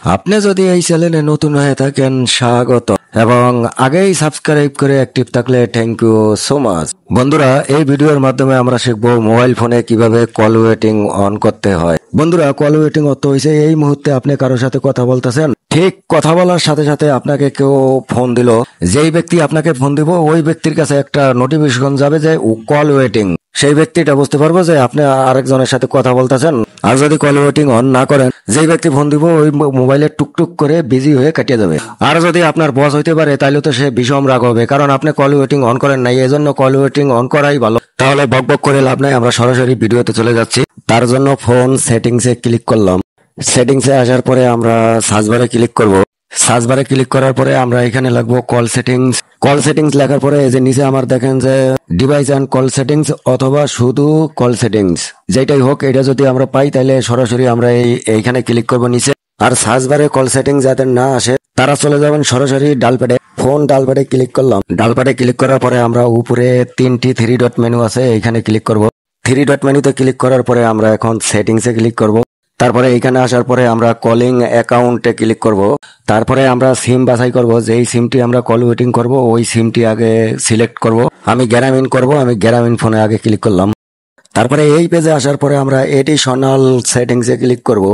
আপনি যদি এই চ্যানেলে নতুন হয়ে থাকেন স্বাগত এবং আগেই সাবস্ক্রাইব করে অ্যাক্টিভ থাকলে থ্যাংক ইউ সো মাচ। বন্ধুরা, এই ভিডিওর মাধ্যমে আমরা শিখবো মোবাইল ফোনে কিভাবে কল ওয়েটিং অন করতে হয়। বন্ধুরা, কল ওয়েটিং অর্থ হয়েছে এই মুহূর্তে আপনি কারোর সাথে কথা বলতেছেন, ঠিক কথা বলার সাথে সাথে আপনাকে কেউ ফোন দিল, যেই ব্যক্তি আপনাকে ফোন দিব ওই ব্যক্তির কাছে একটা নোটিফিকেশন যাবে যে কল ওয়েটিং। সেই ব্যক্তিটা বুঝতে পারবো যে আপনি আরেকজনের সাথে কথা বলতেছেন। আর যদি কল ওয়েটিং অন না করেন, যেই ব্যক্তি ফোন দিব ওই মোবাইলে টুকটুক করে বিজি হয়ে কাটিয়ে যাবে। আর যদি আপনার বস হইতে পারে তাহলে তো সে ভীষণ রাগ হবে, কারণ আপনি কল ওয়েটিং অন করেন নাই। এজন্য কল ওয়েটিং অন করাই ভালো। তাহলে বক বক করে লাভ নাই, আমরা সরাসরি ভিডিওতে চলে যাচ্ছি। তার জন্য ফোন সেটিংসে ক্লিক করলাম। সেটিংসে আসার পরে আমরা সার্চ বারে ক্লিক করব। সার্চ বারে ক্লিক করার পরে আমরা এখানে লাগবো কল সেটিংস। কল সেটিংস লেখার পরে এই যে নিচে আমার দেখেন যে ডিভাইস অ্যান্ড কল সেটিংস অথবা শুধু কল সেটিংস, যেটাই হোক এটা যদি আমরা পাই তাহলে সরাসরি আমরা এইখানে ক্লিক করব নিচে। আর সার্চ বারে কল সেটিংস যাদের না আসে তারা চলে যাবেন সরাসরি ডালপ্যাডে। ফোন ডালপ্যাডে ক্লিক করলাম। ডালপ্যাডে ক্লিক করার পরে আমরা উপরে তিনটি 3 ডট মেনু আছে, এইখানে ক্লিক করব। 3 ডট মেনুতে ক্লিক করার পরে আমরা এখন সেটিংসে ক্লিক করব। তারপরে এখানে আসার পরে আমরা কলিং অ্যাকাউন্টে ক্লিক করব। তারপরে আমরা সিম বাছাই করব, যেই সিমটি আমরা কল ওয়েটিং করব ওই সিমটি আগে সিলেক্ট করব। আমি গ্রামীণ করব, আমি গ্রামীণ ফোনে আগে ক্লিক করলাম। তারপরে এই পেজে আসার পরে আমরা এডিশনাল সেটিংসে ক্লিক করব।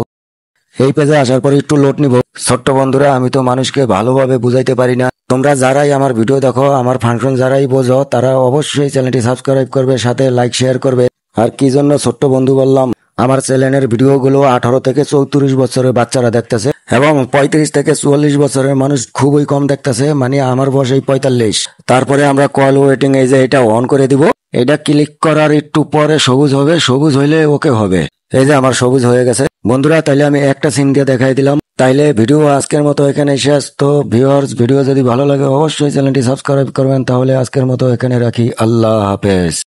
এই পেজে আসার পরে একটু লোড নিব। ছোট্ট বন্ধুরা, আমি তো মানুষকে ভালোভাবে বুঝাইতে পারি না। তোমরা যারাই আমার ভিডিও দেখো, আমার ফাংশন যারাই বোঝো, তারা অবশ্যই চ্যানেলটি সাবস্ক্রাইব করবে, সাথে লাইক শেয়ার করবে। আর কি জন্য ছোট্ট বন্ধু বললাম, আমার চ্যানেলের ভিডিওগুলো 18 থেকে 34 বছরের বাচ্চারা দেখতেছে এবং 35 থেকে 44 বছরের মানুষ খুবই কম দেখতেছে, মানে আমার বয়স এই 45। তারপরে আমরা কল ওয়েটিং এই যে এটা অন করে দিব। এটা ক্লিক করার একটু পরে সবুজ হবে, সবুজ হইলে ওকে হবে। এই যে আমার সবুজ হয়ে গেছে। বন্ধুরা, তাইলে আমি একটা সিম দিয়ে দেখাই দিলাম। তাইলে ভিডিও আজকের মতো এখানে শেষ। তো ভিউয়ার্স, ভিডিও যদি ভালো লাগে অবশ্যই চ্যানেলটি সাবস্ক্রাইব করবেন। তাহলে আজকের মতো এখানে রাখি। আল্লাহ হাফেজ।